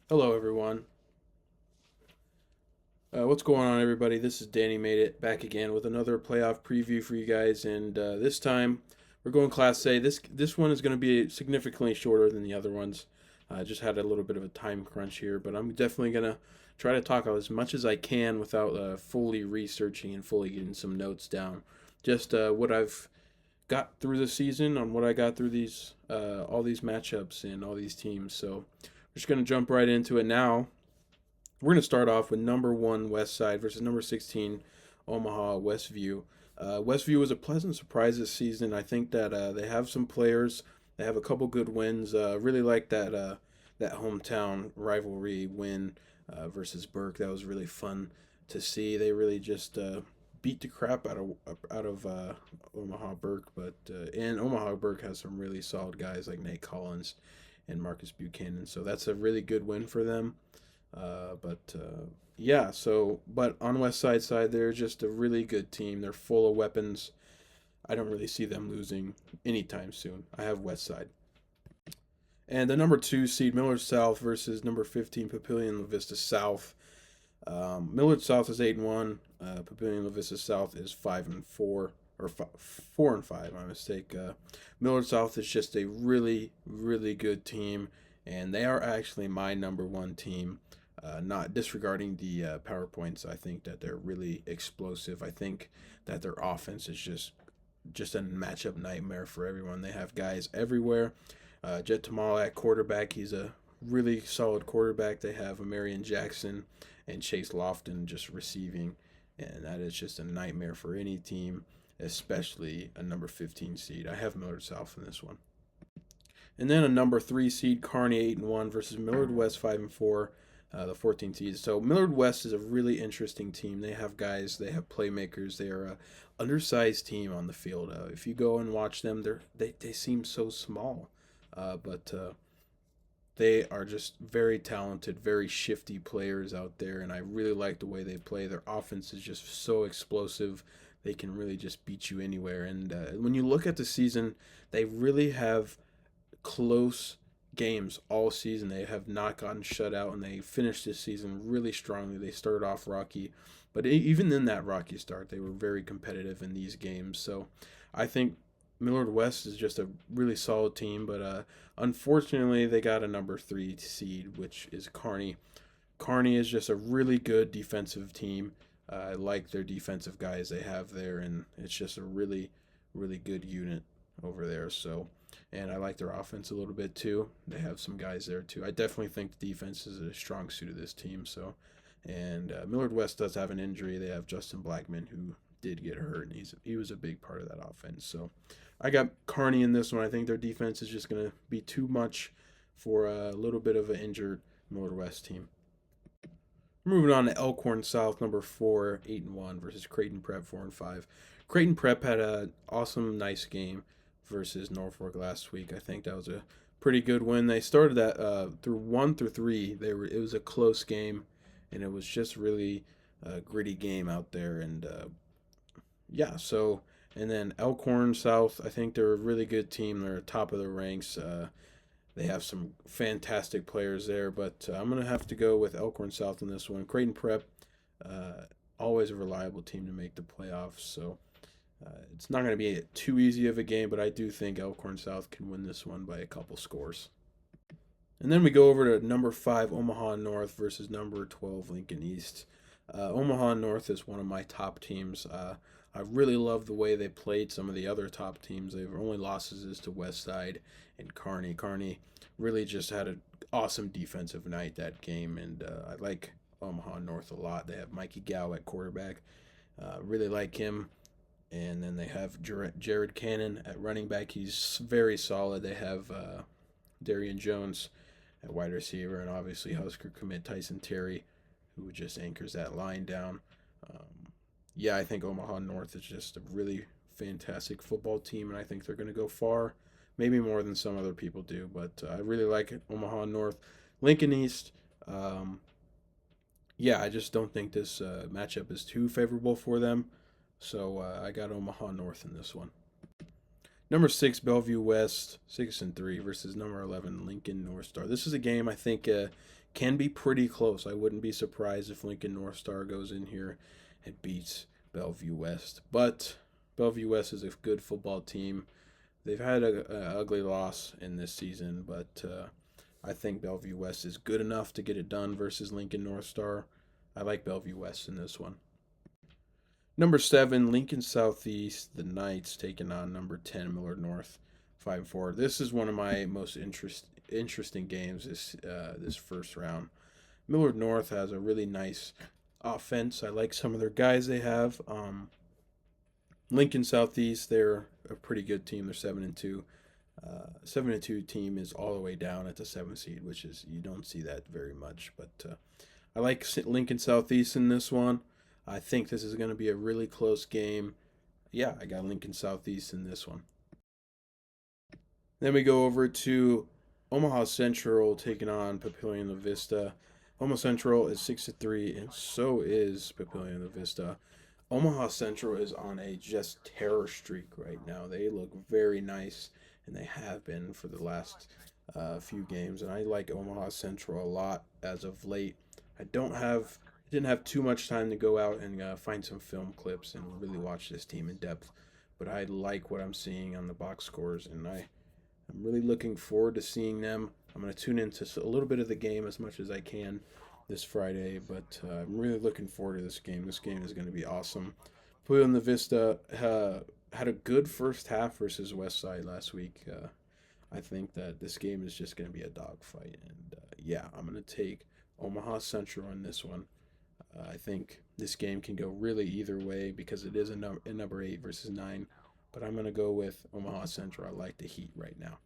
Hello, everyone. What's going on, everybody? This is Danny Made It back again with another playoff preview for you guys, and this time we're going Class A. This one is going to be significantly shorter than the other ones. I just had a little bit of a time crunch here, but I'm definitely gonna try to talk as much as I can without fully researching and fully getting some notes down. Just what I've got through the season, on what I got through these all these matchups and all these teams. So we're just gonna jump right into it now. We're going to start off with number one West Side versus number 16 Omaha Westview. Westview was a pleasant surprise this season. I think that they have some players. They have a couple good wins. Really like that hometown rivalry win versus Burke. That was really fun to see. They really just beat the crap out of Omaha Burke, but and Omaha Burke has some really solid guys like Nate Collins and Marcus Buchanan. So that's a really good win for them. But yeah, but on West Side, they're just a really good team. They're full of weapons. I don't really see them losing anytime soon. I have West Side. And the number two seed, Millard South versus number 15, Papillion La Vista South. Millard South is 8-1. Papillion La Vista South is 5-4. Or 4-5, my mistake. Millard South is just a really, really good team, and they are actually my number one team. Not disregarding the PowerPoints, I think that they're really explosive. I think that their offense is just a matchup nightmare for everyone. They have guys everywhere. Jet Tamal at quarterback, he's a really solid quarterback. They have Marion Jackson and Chase Lofton just receiving, and that is just a nightmare for any team, especially a number 15 seed. I have Millard South in this one. And then a number three seed, Kearney 8-1 versus Millard West 5-4, the 14 seeds. So Millard West is a really interesting team. They have guys, they have playmakers. They are a undersized team on the field. If you go and watch them, they seem so small, but they are just very talented, very shifty players out there, and I really like the way they play. Their offense is just so explosive. They can really just beat you anywhere. And when you look at the season, they really have close games all season. They have not gotten shut out, and they finished this season really strongly. They started off rocky, but even in that rocky start, they were very competitive in these games. So I think Millard West is just a really solid team, but unfortunately, they got a number three seed, which is Kearney. Kearney is just a really good defensive team. I like their defensive guys they have there, and it's just a really, really good unit over there. So, and I like their offense a little bit too. They have some guys there too. I definitely think the defense is a strong suit of this team. So, and Millard West does have an injury. They have Justin Blackman who did get hurt, and he was a big part of that offense. So, I got Kearney in this one. I think their defense is just going to be too much for a little bit of an injured Millard West team. Moving on to Elkhorn South, number four, 8-1 versus Creighton Prep 4-5. Creighton Prep had an awesome, nice game versus Norfolk last week. I think that was a pretty good win. They started that through 1 through 3. It was a close game, and it was just really a gritty game out there. And yeah, so and then Elkhorn South, I think they're a really good team. They're top of the ranks. They have some fantastic players there, but I'm going to have to go with Elkhorn South in this one. Creighton Prep, uh, always a reliable team to make the playoffs, so it's not going to be too easy of a game, but I do think Elkhorn South can win this one by a couple scores. And then we go over to number 5, Omaha North versus number 12, Lincoln East. Omaha North is one of my top teams. I really love the way they played some of the other top teams. Their only losses is to Westside and Kearney. Kearney really just had an awesome defensive night that game, and I like Omaha North a lot. They have Mikey Gow at quarterback. Really like him. And then they have Jared Cannon at running back. He's very solid. They have Darian Jones at wide receiver, and obviously Husker commit Tyson Terry, who just anchors that line down. Yeah, I think Omaha North is just a really fantastic football team, and I think they're going to go far, maybe more than some other people do. But I really like it. Omaha North, Lincoln East. Um, yeah, I just don't think this matchup is too favorable for them. So I got Omaha North in this one. Number 6, Bellevue West, 6-3 versus number 11, Lincoln North Star. This is a game I think can be pretty close. I wouldn't be surprised if Lincoln North Star goes in here and beats Bellevue West. But Bellevue West is a good football team. They've had a ugly loss in this season, but I think Bellevue West is good enough to get it done versus Lincoln North Star. I like Bellevue West in this one. Number 7, Lincoln Southeast, the Knights taking on number 10, Millard North, 5-4. This is one of my most interesting games this first round. Millard North has a really nice offense. I like some of their guys they have. Lincoln Southeast, they're a pretty good team. They're 7-2. 7-2 team is all the way down at the 7th seed, which is you don't see that very much. But I like Lincoln Southeast in this one. I think this is going to be a really close game. Yeah, I got Lincoln Southeast in this one. Then we go over to Omaha Central taking on Papillion La Vista. Omaha Central is 6-3, and so is Papillion La Vista. Omaha Central is on a just terror streak right now. They look very nice, and they have been for the last few games. And I like Omaha Central a lot as of late. I didn't have too much time to go out and find some film clips and really watch this team in depth, but I like what I'm seeing on the box scores, and I'm really looking forward to seeing them. I'm going to tune into a little bit of the game as much as I can this Friday, but I'm really looking forward to this game. This game is going to be awesome. Pueblo La Vista had a good first half versus Westside last week. I think that this game is just going to be a dogfight, and yeah, I'm going to take Omaha Central in this one. I think this game can go really either way because it is a number 8 versus 9, but I'm going to go with Omaha Central. I like the Heat right now.